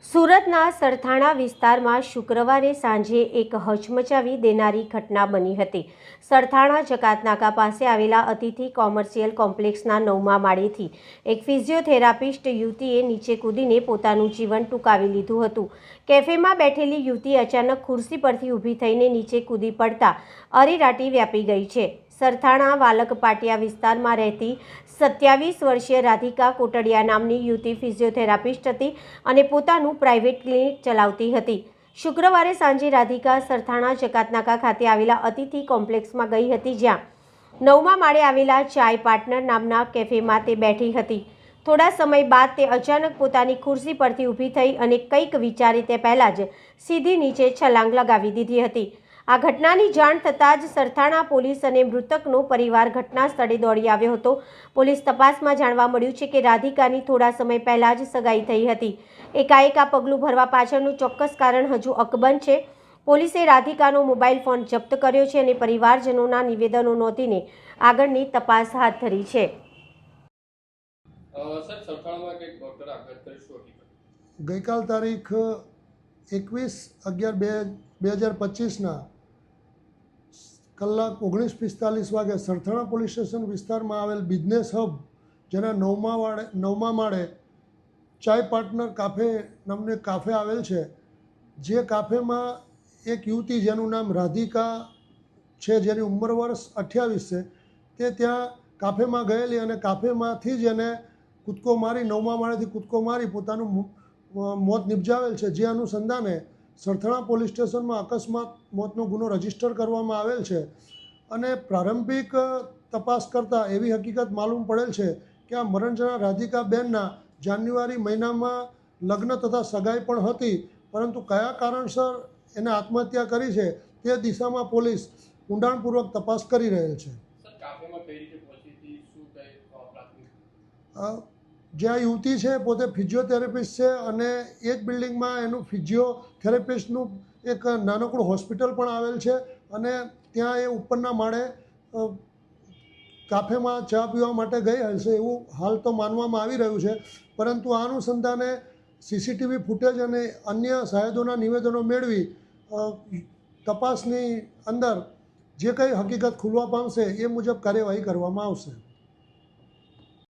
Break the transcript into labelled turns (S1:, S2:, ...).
S1: સુરતના સરથાણા વિસ્તારમાં શુક્રવારે સાંજે એક હચમચાવી દેનારી ઘટના બની હતી। સરથાણા જકાતનાકા પાસે આવેલા અતિથિ કોમર્શિયલ કોમ્પ્લેક્સના 9મા માળેથી એક ફિઝિયોથેરાપિસ્ટ યુવતીએ નીચે કૂદીને પોતાનું જીવન ટૂંકાવી લીધું હતું। કેફેમાં બેઠેલી યુવતી અચાનક ખુરશી પરથી ઊભી થઈને નીચે કૂદી પડતા અરેરાટી વ્યાપી ગઈ છે। સરથાણા વાલક પાટિયા વિસ્તારમાં રહેતી 27 વર્ષીય રાધિકા કોટડિયા નામની યુવતી ફિઝિયોથેરાપિસ્ટ હતી અને પોતાનું પ્રાઇવેટ ક્લિનિક ચલાવતી હતી। શુક્રવારે સાંજે રાધિકા સરથાણા જકાતનાકા ખાતે આવેલા અતિથિ કોમ્પ્લેક્સમાં ગઈ હતી, જ્યાં 9મા માળે આવેલા ચાય પાર્ટનર નામના કેફેમાં તે બેઠી હતી। થોડા સમય બાદ તે અચાનક પોતાની ખુરશી પરથી ઊભી થઈ અને કંઈક વિચારે તે પહેલાં જ સીધી નીચે છલાંગ લગાવી દીધી હતી। આ ઘટનાની જાણ થતાં જ સરથાણા પોલીસ અને મૃતકનો પરિવાર ઘટના સ્થળે દોડી આવ્યો હતો। પોલીસ તપાસમાં જાણવા મળ્યું છે કે રાધિકાની થોડા સમય પહેલાં જ સગાઈ થઈ હતી। એકાએક આ પગલું ભરવા પાછળનું ચોક્કસ કારણ હજુ અકબંધ છે। પોલીસે રાધિકાનો મોબાઈલ ફોન જપ્ત કર્યો છે અને પરિવારજનોના નિવેદનો નોંધીને આગળની તપાસ હાથ ધરી છે।
S2: ગઈકાલ તારીખ 21/11/2025ના કલાક 19:45 વાગે સરથાણા પોલીસ સ્ટેશન વિસ્તારમાં આવેલ બિઝનેસ હબ, જેના 9મા માળે ચાય પાર્ટનર કાફે નામનું એક કાફે આવેલ છે, જે કાફેમાં એક યુવતી જેનું નામ રાધિકા છે, જેની ઉંમર વર્ષ 28 છે, તે ત્યાં કાફેમાં ગયેલી અને કાફેમાંથી જ એને કૂદકો મારી 9મા માળેથી કૂદકો મારી પોતાનું મોત નિપજાવેલ છે। જે અનુસંધાને સરથાણા પોલીસ સ્ટેશનમાં અકસ્માત મોતનો ગુનો રજીસ્ટર કરવામાં આવેલ છે અને પ્રારંભિક તપાસ કરતાં એવી હકીકત માલુમ પડેલ છે કે આ મરણજના રાધિકાબેનના જાન્યુઆરી મહિનામાં લગ્ન તથા સગાઈ પણ હતી, પરંતુ કયા કારણસર એને આત્મહત્યા કરી છે તે દિશામાં પોલીસ ઊંડાણપૂર્વક તપાસ કરી રહેલ છે। જે આ યુવતી છે પોતે ફિઝિયોથેરાપિસ્ટ છે અને એક બિલ્ડિંગમાં એનું ફિઝિયોથેરાપિસ્ટનું એક નાનકડું હોસ્પિટલ પણ આવેલ છે અને ત્યાં એ ઉપરના માળે કાફેમાં ચા પીવા માટે ગઈ હશે એવું હાલ તો માનવામાં આવી રહ્યું છે, પરંતુ આ અનુસંધાને સીસીટીવી ફૂટેજ અને અન્ય સાહેદોના નિવેદનો મેળવી તપાસની અંદર જે કંઈ હકીકત ખુલવા પામશે એ મુજબ કાર્યવાહી કરવામાં આવશે।